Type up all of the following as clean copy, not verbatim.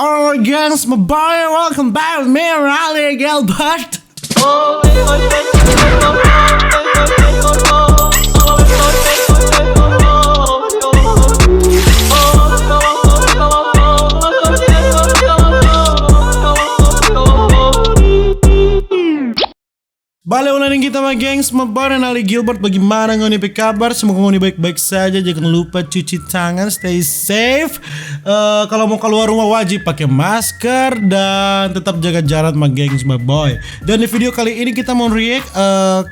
Oh, against my boy, welcome back with me, Raleigh Gilbert. Balik ulang kita sama gengs, mabar dan Ali Gilbert. Bagaimana ngoni kabar? Semoga ngoni baik-baik saja. Jangan lupa cuci tangan, stay safe. Kalau mau keluar rumah wajib pakai masker dan tetap jaga jarak sama gengs, my boy. Dan di video kali ini kita mau react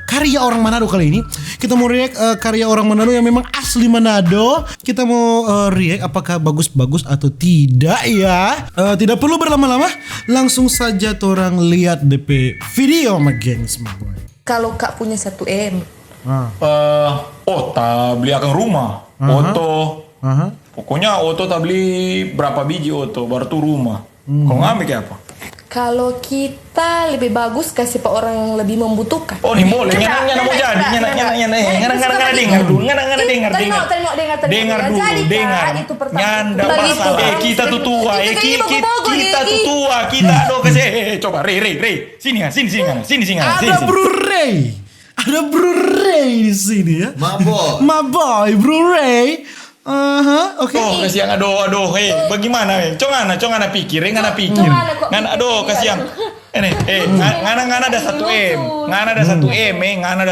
karya orang Manado kali ini. Kita mau react karya orang Manado yang memang asli Manado. Kita mau react apakah bagus-bagus atau tidak ya. Tidak perlu berlama-lama, langsung saja orang lihat DP video sama gengs, my boy. Kalau Kak punya 1M. Tak beli akan rumah. Oto. Pokoknya Oto tak beli berapa biji Oto, baru tuh rumah. Kau ngambil kayak apa? Kalau kita lebih bagus kasih pak orang yang lebih membutuhkan. Oh, ini boleh. Nyana mau jadi. Nyana dengar dulu. Dengar dulu. Nyanda masalah. Kita tuh tua. Kita tuh tua. Kita aduh kasih. Coba Ray. Sini. Ada Bro Ray di sini ya. Maboy Bro Ray. Oke. Oh, kasihan aduh. Bagaimana? Congana pikir. Ngana aduh kasihan. Ngana ada 1M. Ngana ada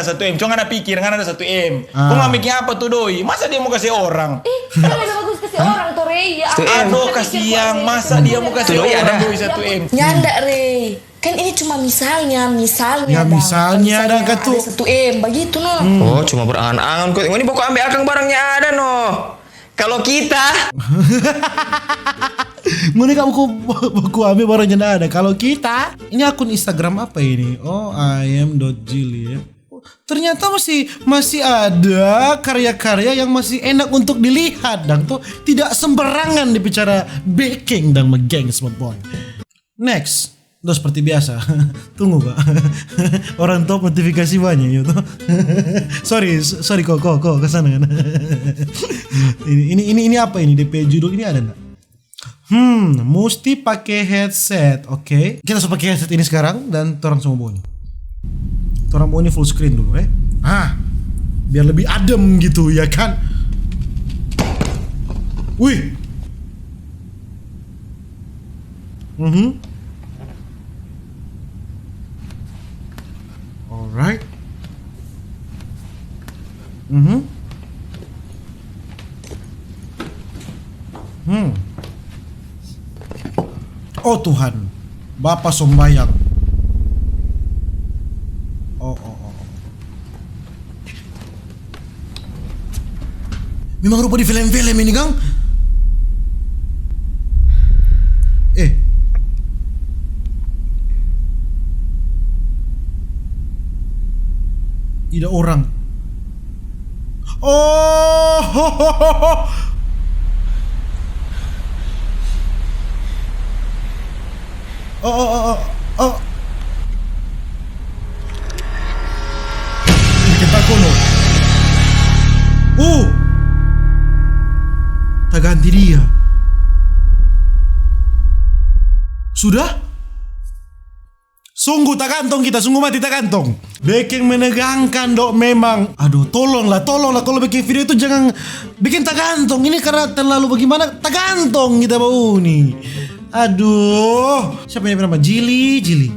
1M. Congana pikir ngana ada 1M. Kau ngambil apa tuh doi? Masa dia mau kasih orang? Kan lebih bagus kasih orang tuh Ray. Aduh kasihan. Masa dia mau kasih orang doi 1M? Nyanda Ray. Kan ini cuma misalnya Ya misalnya dan ketu 1M begitu no. Oh, cuma berangan-angan kok. Ini pokok ambil akang barangnya ada no. Kalau kita Ngene kamu buku ambil barangnya nggak ada. Kalau kita, ini akun Instagram apa ini? Oh, im.jili ya. Ternyata masih ada karya-karya yang masih enak untuk dilihat dan tuh tidak sembarangan dibicara baking dan gengs, my boy. Next. Udah seperti biasa. Tunggu Pak. Orang top notifikasi banyak gitu. sorry kok kesana kan. ini apa ini DP judul ini ada enggak? Mesti pakai headset. Oke. Kita harus pakai headset ini sekarang dan orang semua bawa ini. Orang bawa ini full screen dulu biar lebih adem gitu ya kan. Wih. Alright. Oh Tuhan, Bapak Sombayang. Oh. Memang rupa di film-film ini, Kang. Tidak orang. Oh. Kita kono. Tak ganti dia. Sudah? Sungguh tak kantong kita, sungguh mati tak kantong. Baking menegangkan dok memang. Aduh, tolonglah kalau bikin video itu jangan bikin tak kantong. Ini karena terlalu bagaimana tak kantong kita bau nih. Aduh, siapa yang nama Jil?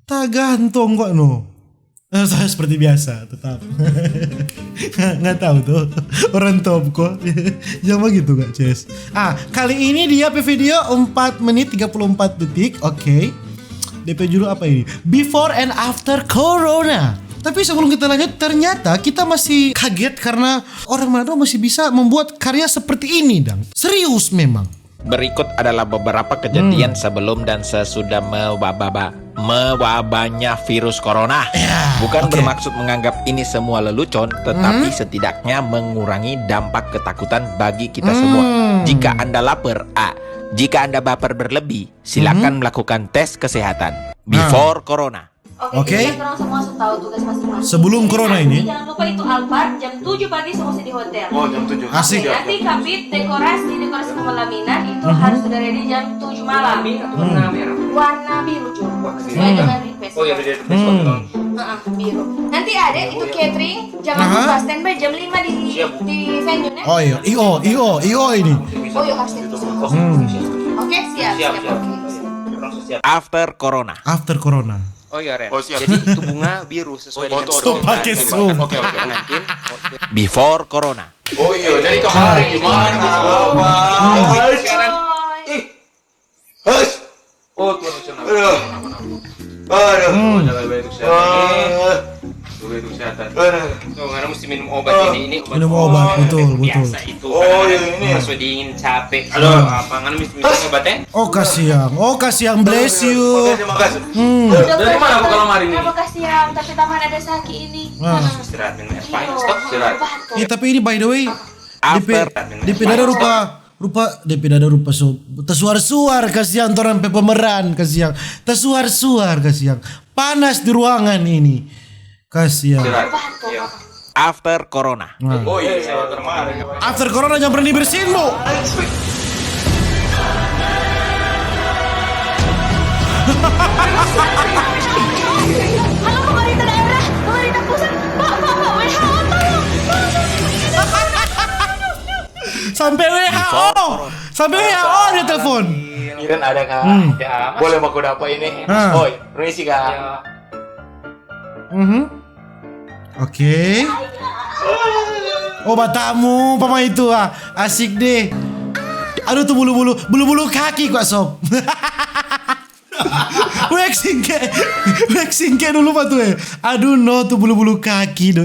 Tak kantong kok no. Saya seperti biasa tetap. Nggak tahu tuh orang top kok. Jangan begitu Kak Ces. Kali ini dia video 4 menit 34 detik. Oke. DP judul apa ini? Before and After Corona. Tapi sebelum kita lanjut, ternyata kita masih kaget karena orang Manado masih bisa membuat karya seperti ini, Dang. Serius memang. berikut adalah beberapa kejadian sebelum dan sesudah mewabahnya virus corona. Bukan bermaksud menganggap ini semua lelucon, tetapi setidaknya mengurangi dampak ketakutan bagi kita semua. Jika Anda lapar, jika Anda baper berlebih, silakan melakukan tes kesehatan before corona. Oke. Jadi orang semua harus tahu tugas masing-masing. Sebelum corona ini. Jangan lupa itu Alphard jam 7 pagi semua di hotel. Oh, jam 7. Asik. Nanti kapit dekorasi pemelaminan itu harus sudah ready jam 7 malam. Warna biru cuy. Sesuai dengan request. Oh, ya udah Biru. Nanti ada itu catering jangan lupa standby jam 5 di venue nya. Oh iya, IO ini. Oh iya harus itu. Oke, siap. Oke. After corona. After corona. Oh iya Ren. siap. Jadi itu bunga biru sesuai dengan Stop pakai zoom. Oke. pengantin. Before corona. Oh iya, jadi kemarin gimana? Sekarang oh tuh jaga baik kesehatan. Tuh karena mesti minum obat ini obat. Minum obat, betul. Biasa itu. Oh iya ini. Pas dingin capek. Aduh, apa kan mesti minum obatnya? Oh kasihan, bless you. Terima kasih. Dari mana aku kalau hari ini? Kenapa kasihan? Tapi taman ada Saki ini. Istirahat minum es pahit. Stop istirahat. Tapi ini by the way, After DP dada rupa so tersuar-suar kasihan orang pemeran kasihan tersuar-suar kasihan panas di ruangan ini kasihan. after corona. Oh iya, kemarin. After corona jangan berani bersihin lo. Halo pemerintah daerah, pemerintah pusat, Pak, WHO tolong. Sampai WHO dia telepon. Kiran ada kak? Boleh aku dapat ini? Oh, permisi kak. Oke. Oh batamu, pama itu asik deh. Aduh tuh bulu kaki kok sob. waxing ke dulu pak tuh Aduh no tuh bulu kaki do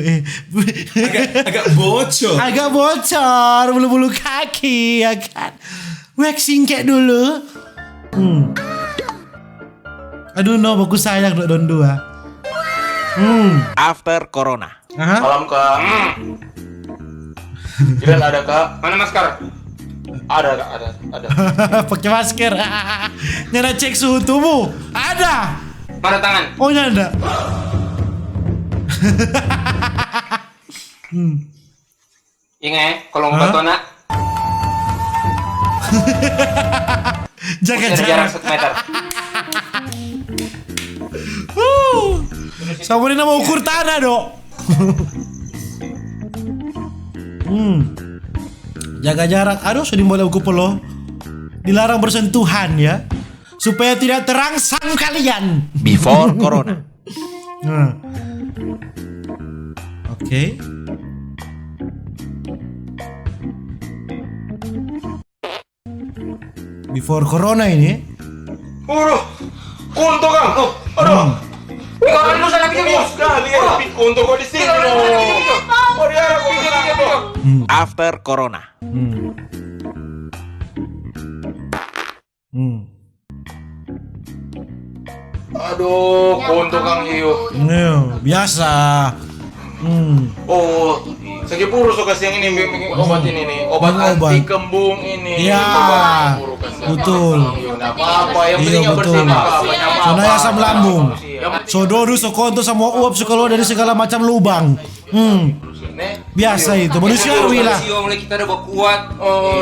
agak bocor bulu kaki ya kan. Waxing ke dulu. Aduh no bagus sayang don dua. After corona. Malam kak. Kiran ada kak? Mana masker? Ada kak, ada. Pakai masker. Nyana cek suhu tubuh. Ada. Mana tangan? Oh nyanda. Ingat, kalau ngebantu anak Jaga jarak jarak. 1 meter. Sama ini mau ukur tanah dok. Jaga jarak. Aduh sudah boleh ukur lo. Dilarang bersentuhan ya. Supaya tidak terangsang kalian. Before corona. Oke. Before corona ini. Kunto kang. Aduh. Kemarin lu sana kejadian sekali ya. Kunto kok di sini dong. Oh dia aku kejadian. After corona. Aduh, kunto kang iyo. Biasa. Oh, sakit puru so kasih yang ini bikin obat ini nih, obat anti kembung ini. Iya, betul. Nggak apa-apa, yang penting Iya yang bersih betul. apa-apa. Soalnya asam lambung. Sodoru sokonto sama uap keluar dari segala macam lubang. Biasa itu manusiawi lah. Siom lagi kita udah bawa kuat.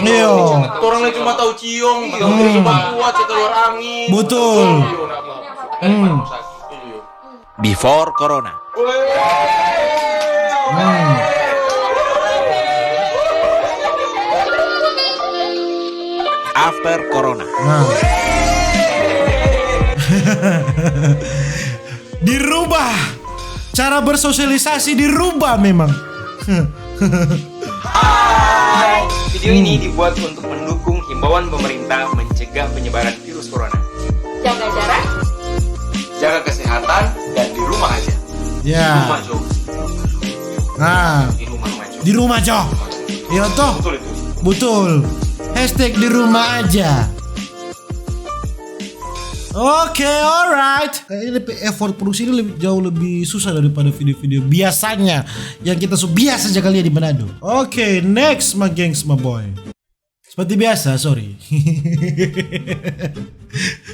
Iya. Orang lain cuma tahu ciong, cuma kuat keluar angin. Betul. Before corona. After corona. Dirubah. Cara bersosialisasi dirubah memang. Video ini dibuat untuk mendukung himbauan pemerintah mencegah penyebaran virus corona. Jaga jarak. Jaga kesehatan dan di rumah aja. Ya. Rumah Jo. Nah, Di rumah Jo. di rumah Jo. Iya toh. Betul itu. Betul. Hashtag di rumah aja. Oke, alright. Kayaknya effort produksi ini jauh lebih susah daripada video-video biasanya yang kita biasa aja kali ya di Manado. Oke, next my gengs my boy. Seperti biasa, sorry.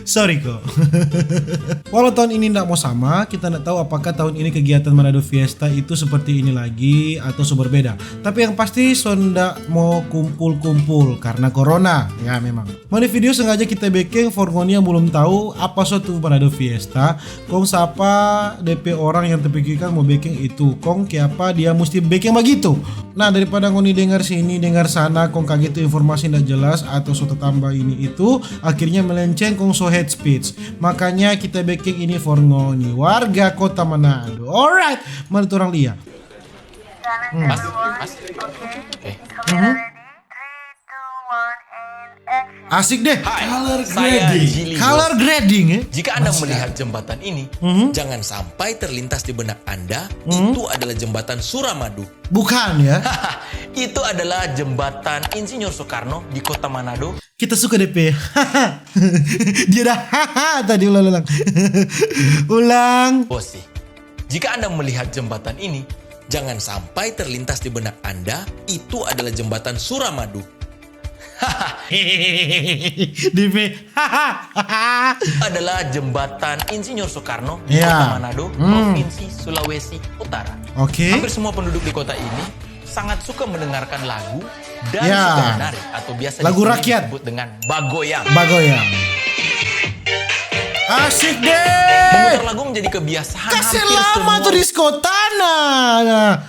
Sorry kok. Walau tahun ini tidak mau sama, kita tidak tahu apakah tahun ini kegiatan Manado Fiesta itu seperti ini lagi atau berbeda. Tapi yang pasti sonda mau kumpul-kumpul karena corona. Ya memang. Mana video sengaja kita bikin for ngoni yang belum tahu apa suatu Manado Fiesta. Kong siapa DP orang yang terpikirkan mau bikin itu. Kong siapa dia mesti bikin begitu. Nah daripada ngoni dengar sini dengar sana kong kaget itu informasi tidak jelas atau suatu tambah ini itu, akhirnya melenceng kong so head speech. Makanya kita bikin ini for ngoni warga kota Manado. Alright, mana tuh orang lihat? Mas. Asik deh. Hai, saya Jili. Color grading ya. Jika Anda melihat jembatan ini, jangan sampai terlintas di benak Anda, itu adalah jembatan Suramadu. Bukan ya. Itu adalah jembatan Insinyur Soekarno di kota Manado. Kita suka DP. Dia dah haha tadi ulang. Ulang. Bosi. Jika Anda melihat jembatan ini, jangan sampai terlintas di benak Anda, itu adalah jembatan Suramadu. DP. Adalah jembatan Insinyur Soekarno di kota Manado, Provinsi Sulawesi Utara. Oke. Hampir semua penduduk di kota ini sangat suka mendengarkan lagu dan suka menari atau biasa lagu rakyat disebut dengan bagoyang. Bagoyang. Asik deh. Memutar lagu menjadi kebiasaan Kasih hampir lama semua. tuh disko tanah.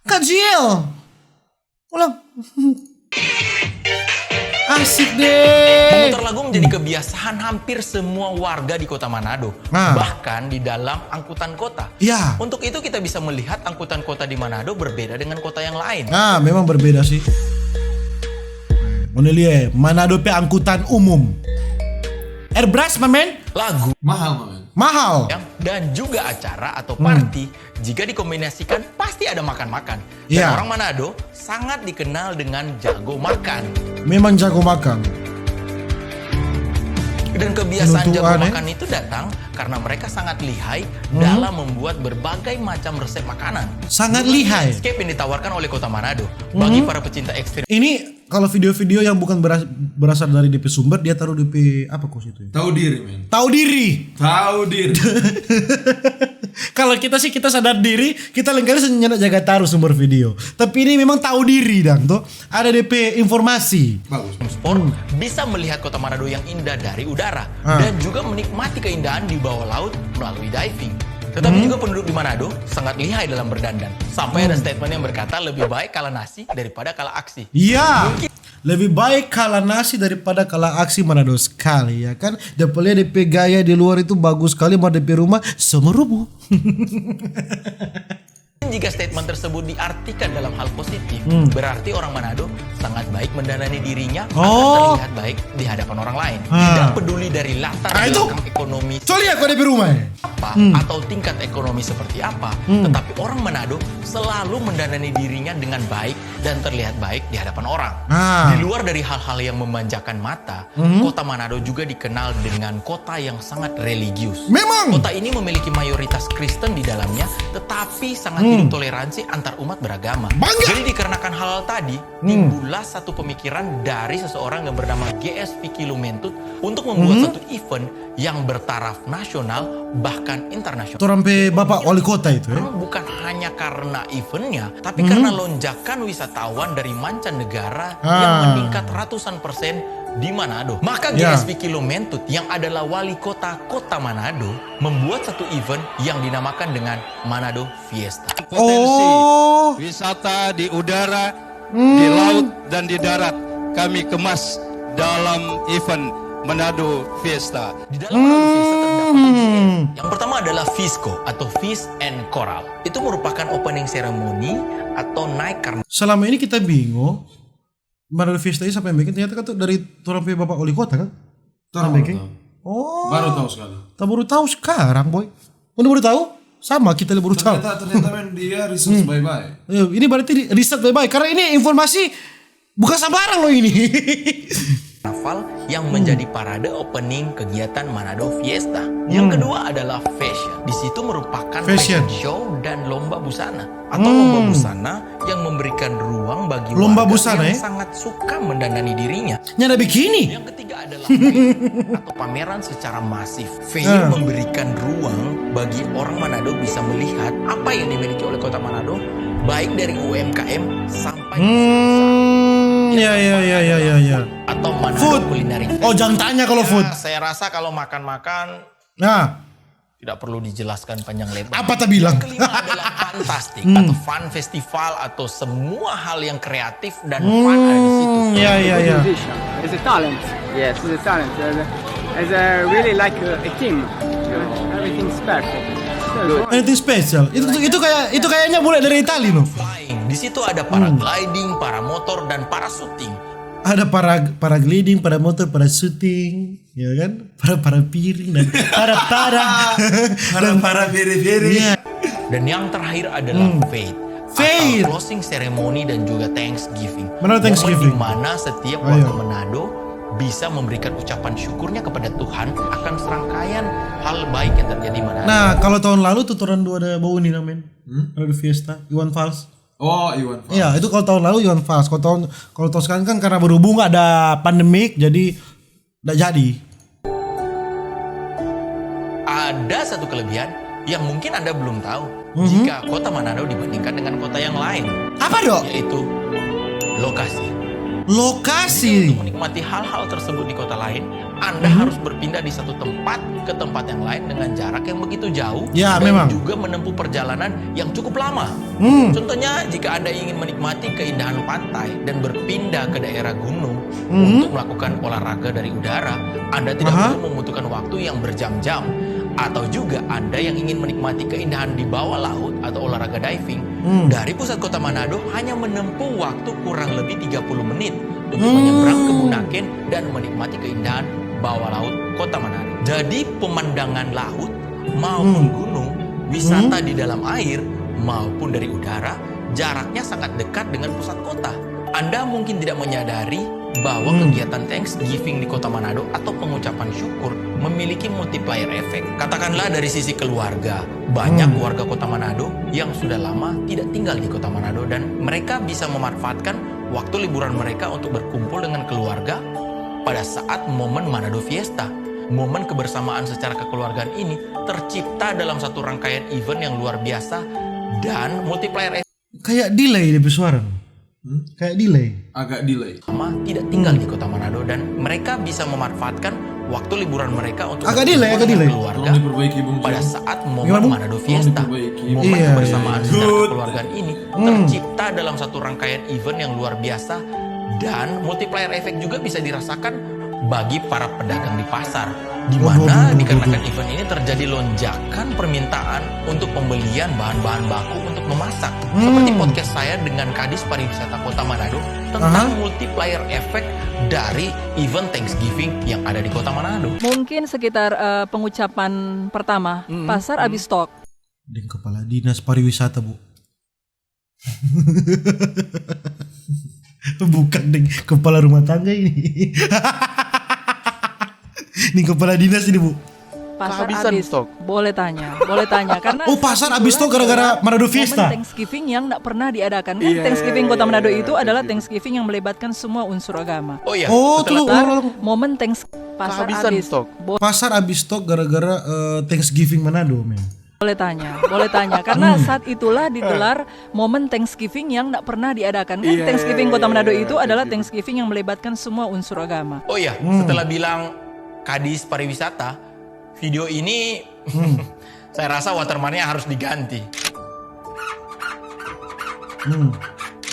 Kajil. Ulang. Asik deh. Memutar lagu menjadi kebiasaan hampir semua warga di kota Manado. Bahkan di dalam angkutan kota. Ya. Untuk itu kita bisa melihat angkutan kota di Manado berbeda dengan kota yang lain. Memang berbeda sih. Monelie, Manado pe angkutan umum. Airbrush, mamen? Lagu Mahal. dan juga acara atau party jika dikombinasikan pasti ada makan-makan. Dan orang Manado sangat dikenal dengan jago makan. Memang jago makan. Dan kebiasaan jago makan itu datang karena mereka sangat lihai dalam membuat berbagai macam resep makanan. Sangat lihai. Escape yang ditawarkan oleh kota Manado bagi para pecinta ekstrim. Ini kalau video-video yang bukan berasal dari DP sumber, dia taruh DP apa kos itu ya? Tahu diri, men. Tahu diri. Kalau kita sih kita sadar diri, kita lain kali senjata jaga taruh sumber video. Tapi ini memang tahu diri dan tuh ada DP informasi. Bagus. Sport bisa melihat kota Manado yang indah dari udara dan juga menikmati keindahan di bawah laut melalui diving. Tetapi juga penduduk di Manado sangat lihai dalam berdandan. Sampai ada statement yang berkata lebih baik kalah nasi daripada kalah aksi. Iya. Lebih baik kalah nasi daripada kalah aksi Manado sekali ya kan. Dapatnya DP gaya di luar itu bagus sekali, mau DP rumah semua rubuh. Jika statement tersebut diartikan dalam hal positif, berarti orang Manado sangat baik mendanani dirinya agar terlihat baik di hadapan orang lain. Tidak peduli dari latar belakang ekonomi Soalnya aku DP rumah ya. apa atau tingkat ekonomi seperti apa, tetapi orang Manado selalu mendanani dirinya dengan baik dan terlihat baik di hadapan orang. Di luar dari hal-hal yang memanjakan mata, kota Manado juga dikenal dengan kota yang sangat religius. Memang. Kota ini memiliki mayoritas Kristen di dalamnya, tetapi sangat hidup toleransi antar umat beragama. Bangga. Jadi dikarenakan hal tadi, timbullah satu pemikiran dari seseorang yang bernama GS Vicky Lumentut untuk membuat satu event yang bertaraf nasional bahkan internasional. Torampe Bapak Wali Kota itu ya. Bukan hanya karena eventnya, tapi karena lonjakan wisatawan dari mancanegara yang meningkat ratusan persen di Manado. Maka GS Vicky Lumentut yang adalah wali kota Manado membuat satu event yang dinamakan dengan Manado Fiesta. Potensi wisata di udara, di laut dan di darat kami kemas dalam event Manado Fiesta. Di dalam Manado Fiesta terdapat event. Yang pertama adalah FISCO atau Fish and Coral. Itu merupakan opening ceremony atau naik karnaval. Selama ini kita bingung Manado Fiesta ini siapa yang bikin? Ternyata kan tuh dari Torampe Bapak Wali Kota kan? Tahu. Baru tahu sekali. Kita baru tahu sekarang, boy. Udah baru tahu? Sama kita baru tahu. Ternyata men dia research bye-bye. Ini berarti riset baik-baik karena ini informasi bukan sembarang loh ini. Karnaval yang menjadi parade opening kegiatan Manado Fiesta. Yang kedua adalah fashion. Di situ merupakan fashion show dan lomba busana atau lomba busana yang memberikan ruang bagi lomba warga busana yang sangat suka mendandani dirinya. Nyada bikini. Yang ketiga adalah fair atau pameran secara masif. Fair memberikan ruang bagi orang Manado bisa melihat apa yang dimiliki oleh kota Manado, baik dari UMKM sampai ya. atau Manado Food. Culinary Fair. Oh, jangan tanya kalau food. Saya rasa kalau makan-makan Nah, tidak perlu dijelaskan panjang lebar. apa tak bilang? Kelima adalah fantastik atau fun festival atau semua hal yang kreatif dan fun ada di situ. Ya. It's a talent. Yes. It's a talent. It's a really like a team. Everything's perfect. Anything special. Itu kayaknya mulai dari Italia no. Flying. Di situ ada paragliding, paramotor dan parachuting. Ada paragliding, para motor, para syuting, ya kan? Para piring dan para piring. Iya. Dan yang terakhir adalah Faith. Atau closing ceremony dan juga Thanksgiving. Mana Thanksgiving? Momen di mana setiap warga Manado bisa memberikan ucapan syukurnya kepada Tuhan akan serangkaian hal baik yang terjadi di Manado. Nah, kalau tahun lalu tutoran 2 ada bau ini namanya. Ada Fiesta, Iwan Fals. Oh, Iwan Fals. Iya, itu kalau tahun lalu Iwan Fals. Kalau tahun sekarang kan karena berhubung ada pandemik jadi enggak jadi. Ada satu kelebihan yang mungkin Anda belum tahu jika kota Manado dibandingkan dengan kota yang lain. Apa, Dok? Yaitu lokasi. Lokasi. Untuk menikmati hal-hal tersebut di kota lain, Anda harus berpindah di satu tempat ke tempat yang lain dengan jarak yang begitu jauh Ya, dan memang. juga menempuh perjalanan yang cukup lama. Contohnya, jika Anda ingin menikmati keindahan pantai dan berpindah ke daerah gunung untuk melakukan olahraga dari udara, Anda tidak perlu membutuhkan waktu yang berjam-jam. Atau juga Anda yang ingin menikmati keindahan di bawah laut atau olahraga diving, dari pusat kota Manado hanya menempuh waktu kurang lebih 30 menit untuk menyeberang ke Bunaken dan menikmati keindahan bawah laut kota Manado. Jadi pemandangan laut maupun gunung, wisata di dalam air maupun dari udara, jaraknya sangat dekat dengan pusat kota. Anda mungkin tidak menyadari bahwa kegiatan Thanksgiving di kota Manado atau pengucapan syukur memiliki multiplier effect. Katakanlah dari sisi keluarga, banyak warga kota Manado yang sudah lama tidak tinggal di kota Manado dan mereka bisa memanfaatkan waktu liburan mereka untuk berkumpul dengan keluarga pada saat momen Manado Fiesta. Momen kebersamaan secara kekeluargaan ini tercipta dalam satu rangkaian event yang luar biasa dan multiplier effect. Kayak delay di suara. Kayak delay. Agak delay. Tidak tinggal di kota Manado dan mereka bisa memanfaatkan waktu liburan mereka untuk agak delay keluarga Tolong diperbaiki, Bung. pada saat momen Manado Fiesta. Momen Iya, kebersamaan secara kekeluargaan ini tercipta dalam satu rangkaian event yang luar biasa dan multiplier effect juga bisa dirasakan bagi para pedagang di pasar, di mana dikarenakan event ini terjadi lonjakan permintaan untuk pembelian bahan-bahan baku untuk memasak. Seperti podcast saya dengan Kadis Pariwisata Kota Manado tentang multiplier effect dari event Thanksgiving yang ada di Kota Manado. Mungkin sekitar pengucapan pertama, pasar habis stok. Ding kepala dinas pariwisata, Bu. Bukan ding, kepala rumah tangga ini. Ini kepala dinas ini, Bu. Pasar habis stok. Boleh tanya karena pasar habis stok gara-gara Manado Fiesta. Momen Thanksgiving yang tidak pernah diadakan. Thanksgiving Kota Manado itu adalah Thanksgiving yang melibatkan semua unsur agama. Momen pasar habis stok. Pasar habis stok gara-gara Thanksgiving Manado, men. Boleh tanya karena saat itulah digelar momen Thanksgiving yang tidak pernah diadakan. Thanksgiving Kota Manado itu adalah Thanksgiving yang melibatkan semua unsur agama. Setelah bilang Kadis Pariwisata, video ini saya rasa watermarknya harus diganti.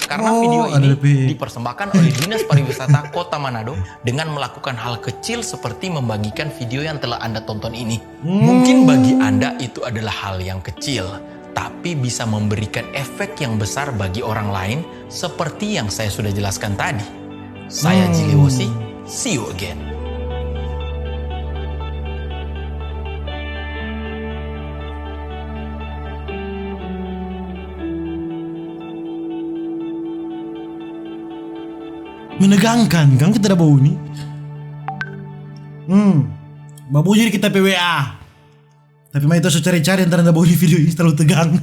Karena video ini dipersembahkan oleh Dinas Pariwisata Kota Manado dengan melakukan hal kecil seperti membagikan video yang telah Anda tonton ini. Mungkin bagi Anda itu adalah hal yang kecil, tapi bisa memberikan efek yang besar bagi orang lain seperti yang saya sudah jelaskan tadi. Saya Jiliwosi, see you again. Menegangkan kan, kita ada bau nih. Babu jadi kita PWA. Tapi mah itu cari-cari antara bau di video ini terlalu tegang.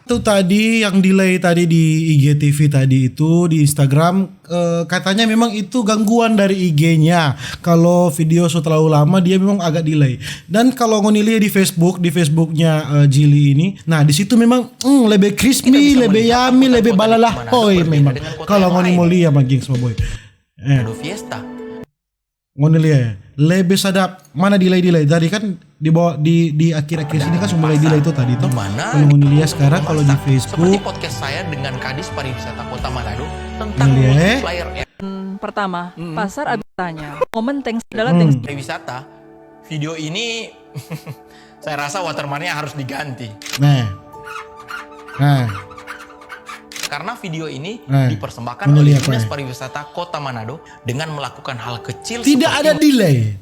Tuh tadi yang delay tadi di IGTV tadi itu di Instagram katanya memang itu gangguan dari IG-nya. Kalau video terlalu lama dia memang agak delay. Dan kalau ngoni lihat di Facebooknya Jili ini, nah di situ memang lebih crispy, lebih yummy, lebih balalah hoy memang. Kalau ngoni mau lihat maging semua boy. Fiesta. Ngoni lihat lebih sadap. Mana delay tadi kan di bawah di akhir-akhir sini kan mulai delay itu tadi tuh. Kalau ngoni lihat sekarang kalau di Facebook seperti podcast saya dengan Kadis Pariwisata Kota Manado tentang multiplier pertama, pasar habis tanya. Momen thanks adalah thanks pariwisata. Video ini saya rasa watermarknya harus diganti. Nah. Karena video ini dipersembahkan oleh Dinas Pariwisata Kota Manado dengan melakukan hal kecil. Tidak ada delay.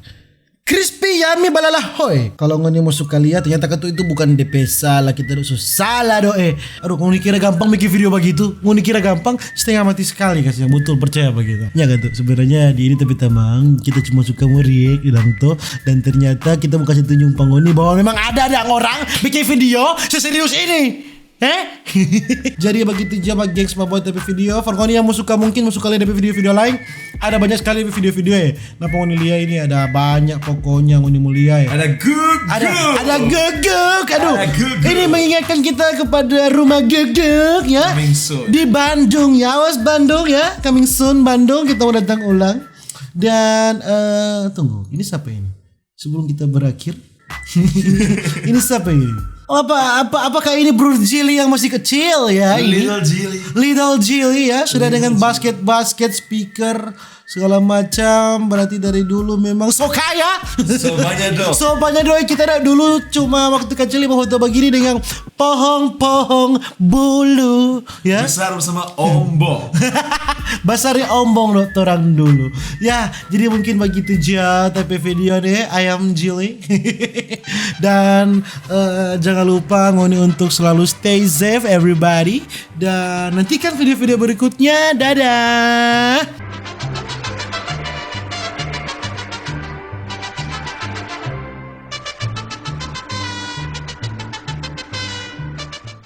Crispy yummy balalah hoy. Kalau ngoni mau suka lihat ternyata itu bukan DP salah, kita harus salah doe. Aduh, ngoni kira gampang bikin video begitu. Ngoni kira gampang, setengah mati sekali kasih. Betul, percaya begitu. Ya kan tuh sebenarnya di ini tapi tamang kita cuma suka meriak bilang tuh, dan ternyata kita mau kasih tunjuk ngoni bahwa memang ada orang bikin video seserius ini. Jadi begitu aja gengs buat tapi video. For ngoni yang mau suka mungkin mau suka lihat video-video lain, ada banyak sekali video-video ya. Nah ngoni lihat ini ada banyak pokoknya ngoni mau lihat ya. Ada guguk. Aduh. Ini mengingatkan kita kepada rumah guguk ya. Di Bandung ya. Awas Bandung ya. Coming soon Bandung, kita mau datang ulang. Dan tunggu, ini siapa ini? Sebelum kita berakhir. Ini siapa ini? Apakah ini Bro Jili yang masih kecil ya? Little Jili ya, sudah dengan basket speaker segala macam. Berarti dari dulu memang so kaya. So banyak doa kita dulu cuma waktu kecil mau foto begini dengan pohon bulu ya. Besar bersama ombong. Basarnya ombong loh orang dulu. Ya, jadi mungkin begitu aja tapi video deh ayam Jili. Dan jangan lupa ngoni untuk selalu stay safe everybody. Dan nantikan video-video berikutnya. Dadah.